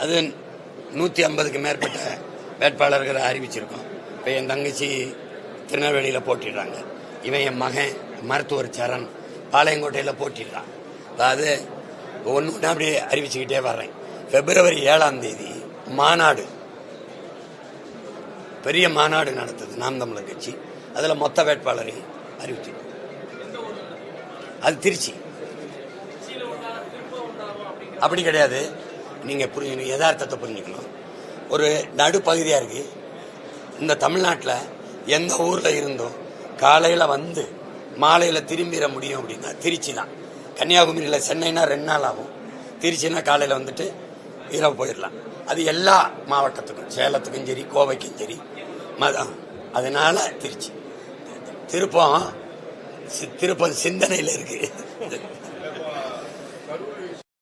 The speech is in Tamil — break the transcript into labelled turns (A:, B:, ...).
A: அது 150க்கு மேற்பட்ட வேட்பாளர்களை அறிவிச்சிருக்கோம். இப்போ என் தங்கச்சி திருநெல்வேலியில் போட்டிடுறாங்க. இவன் என் மகன் மருத்துவர் சரண் பாளையங்கோட்டையில் போட்டிடுறான். அதாவது ஒன்று அப்படியே அறிவிச்சுக்கிட்டே வர்றேன். February 7ஆம் தேதி மாநாடு, பெரிய மாநாடு நடத்துது நாம் தமிழர் கட்சி. அதில் மொத்த வேட்பாளரை அறிவிச்சு. அது திருச்சி. அப்படி கிடையாது. நீங்கள் புரிஞ்சுக்கணும், யதார்த்தத்தை புரிஞ்சுக்கணும். ஒரு நடுப்பகுதியாக இருக்கு. இந்த தமிழ்நாட்டில் எந்த ஊரில் இருந்தோம் காலையில் வந்து மாலையில் திரும்பிட முடியும் அப்படின்னா திருச்சி தான். கன்னியாகுமரியில் சென்னைனா 2 நாள் ஆகும். திருச்சினா காலையில் வந்துட்டு இரவு போயிடலாம். அது எல்லா மாவட்டத்துக்கும், சேலத்துக்கும் சரி, கோவைக்கும் சரி, அதனால திருச்சி. திருப்பம் சிந்தனையில் இருக்கு.